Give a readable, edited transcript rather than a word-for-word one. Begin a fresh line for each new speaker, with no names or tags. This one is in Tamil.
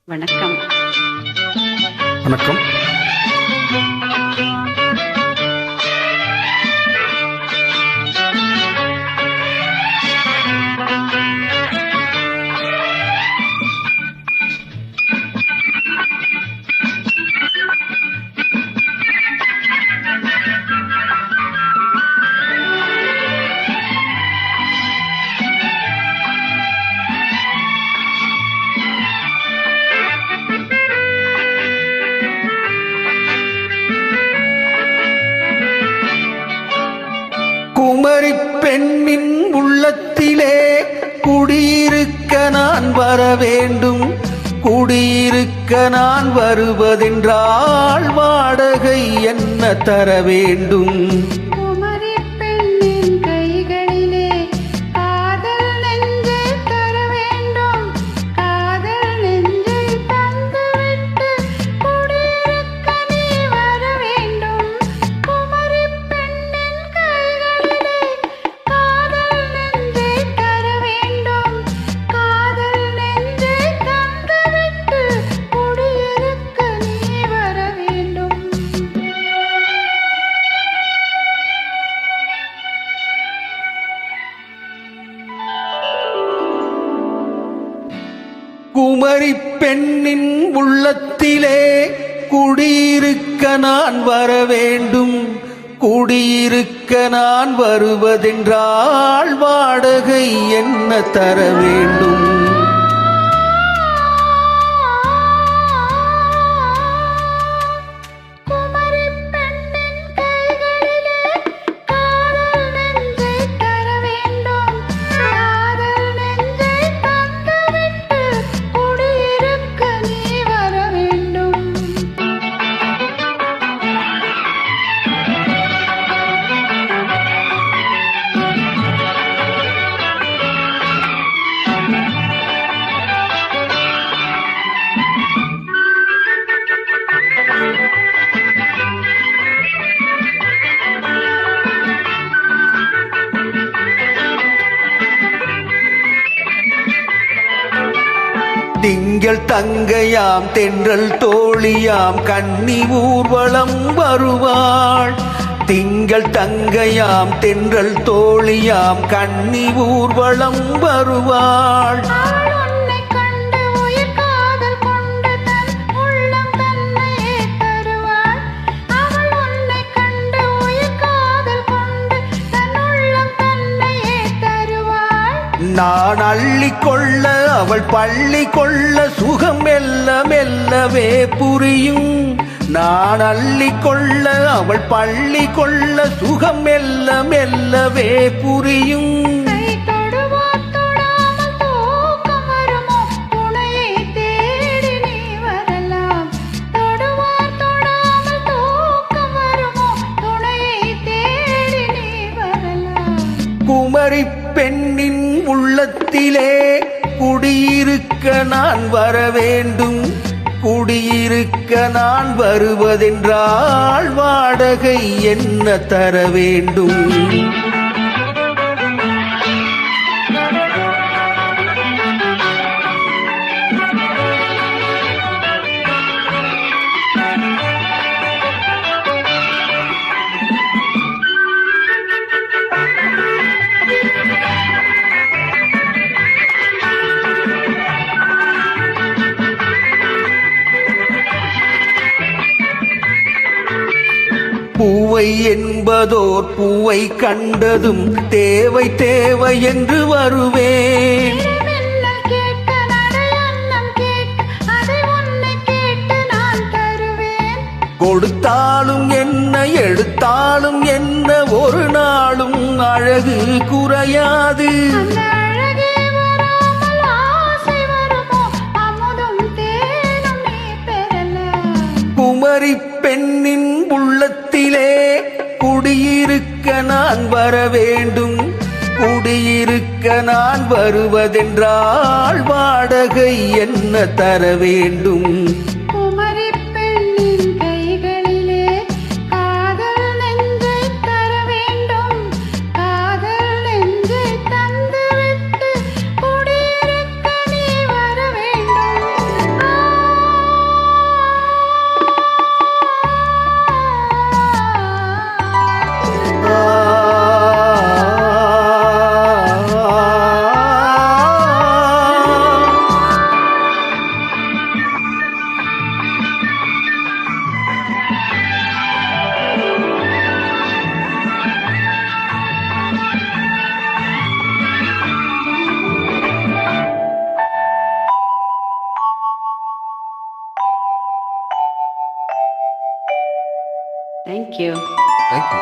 வணக்கம்.
வணக்கம். குமரி பெண்ணின் உள்ளத்திலே குடியிருக்க நான் வர வேண்டும். குடியிருக்க நான் வருவதென்றால் வாடகை என்ன தர வேண்டும்? குமரி பெண்ணின் உள்ளத்திலே குடியிருக்க நான் வர வேண்டும். குடியிருக்க நான் வருவதென்றால் வாடகை என்ன தர வேண்டும்? திங்கள் தங்கையாம் தென்றல் தோழியாம் கன்னி ஊர்வலம் வருவாள். திங்கள் தங்கையாம் தென்றல் தோழியாம் கன்னி ஊர்வலம் வருவாள். நான் அள்ளிக்கொள்ள அவள் பள்ளி கொள்ள சுகம் மெல்ல மெல்லவே புரியும். நான் அள்ளிக்கொள்ள அவள் பள்ளி கொள்ள சுகம் மெல்ல மெல்லவே புரியும். குமரி பெண்ணின் உள்ளத்திலே குடியிருக்க நான் வர வேண்டும். குடியிருக்க நான் வருவதென்றால் வாடகை என்ன தர வேண்டும்? பூவை என்பதோர் பூவை கண்டதும் தேவை தேவை என்று வருவேன். கொடுத்தாலும் என்ன எடுத்தாலும் என்ன ஒரு நாளும் அழகு குறையாது. குமரி பெண்ணின் உள்ளத்திலே குடியிருக்க நான் வர வேண்டும். குடியிருக்க நான் வருவதென்றால் வாடகை என்ன தர வேண்டும்?
ஆ
தேங்க்யூ.
தேங்க்யூ.